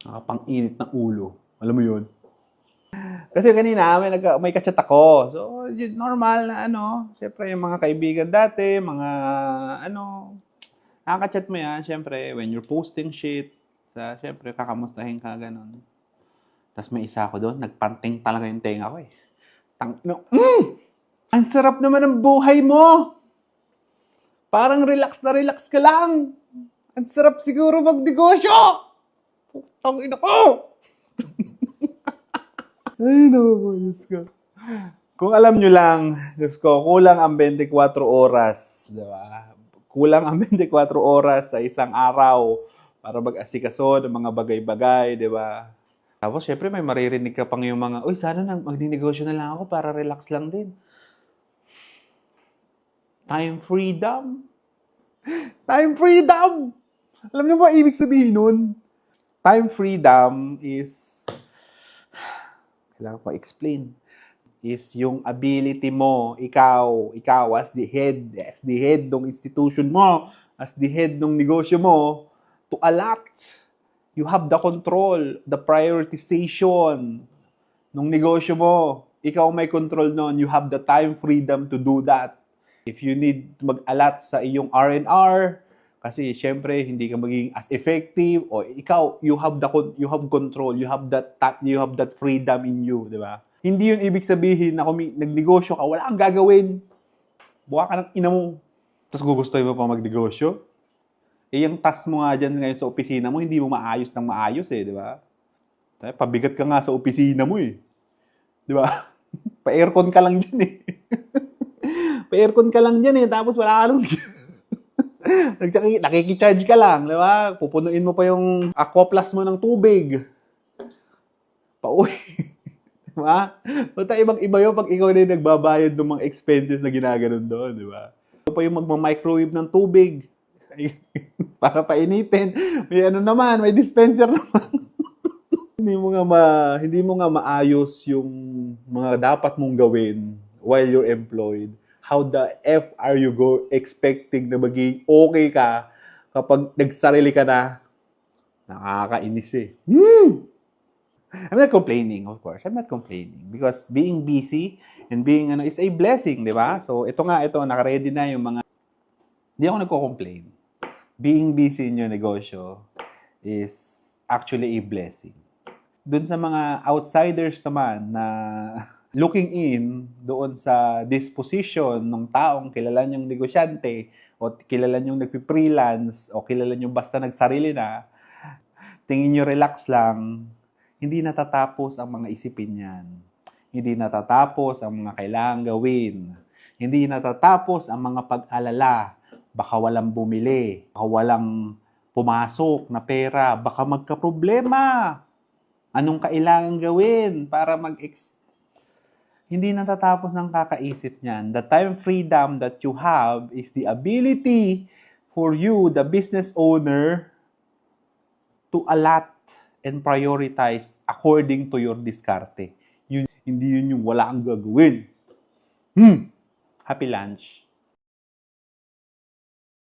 Nakapang-init ng ulo. Alam mo yun? Kasi kanina may ka-chat ako. So, yun, normal na siyempre yung mga kaibigan dati, mga nakaka-chat mo yan, siyempre, when you're posting shit, siyempre, kakamustahin ka, ganun. Tapos may isa ako doon, nagpanting talaga yung tenga ko eh. Ang sarap naman ng buhay mo! Parang relax na relax ka lang! Ang sarap siguro magnegosyo! Putang ina ko! Ay, no, Diyos ko. Kung alam nyo lang, Diyos ko, kulang ang 24 oras, di ba? Kulang ang 24 oras sa isang araw para mag-asikaso ng mga bagay-bagay, di ba? Tapos, syempre, may maririnig ka pang yung mga, uy, sana magninegosyo na lang ako para relax lang din. Time freedom. Time freedom! Alam niyo ba ibig sabihin nun? Time freedom is, kailangan ko explain, is yung ability mo, ikaw as the head ng institution mo, as the head ng negosyo mo, to allot. You have the control, the prioritization ng negosyo mo. Ikaw may control nun. You have the time freedom to do that. If you need mag-allot sa iyong R&R, kasi syempre hindi ka magiging as effective, o ikaw, you have control, you have that freedom in you, di ba? Hindi yun ibig sabihin na kung nagnegosyo ka, wala kang gagawin. Buka ka ng ina mo. Tapos gugustuhin mo pa magnegosyo? Yung task mo nga dyan ngayon sa opisina mo, hindi mo maayos ng maayos eh, di ba? Pabigat ka nga sa opisina mo eh. Di ba? Pa-aircon ka lang dyan eh. Pa-aircon ka lang dyan eh, tapos wala ka nung... Nakikicharge ka lang, di ba? Pupunuin mo pa yung aquaplus mo ng tubig. Pauwi. Diba? Basta ibang-iba yun pag ikaw na yung nagbabayad ng mga expenses na ginaganon doon, di ba? Ito pa yung magma-microwave ng tubig. Para painitin. May dispenser naman. hindi mo nga maayos yung mga dapat mong gawin while you're employed. How the F are you expecting na maging okay ka kapag nagsarili ka na? Nakakainis eh. I'm not complaining, of course. I'm not complaining. Because being busy and being is a blessing, di ba? So, ito, naka-ready na yung mga... Hindi ako nagko-complain. Being busy in your negosyo is actually a blessing. Doon sa mga outsiders naman na looking in doon sa disposition ng taong kilala niyong negosyante o kilala niyong nagpi-freelance o kilala niyong basta nagsarili na, tingin niyo relax lang, hindi natatapos ang mga isipin yan. Hindi natatapos ang mga kailangang gawin. Hindi natatapos ang mga pag-alala. Baka walang bumili. Baka walang pumasok na pera. Baka magka-problema. Anong kailangang gawin para hindi natatapos ng kakaisip niyan. The time freedom that you have is the ability for you, the business owner, to allot and prioritize according to your diskarte. Hindi yun yung wala kang gagawin. Happy lunch.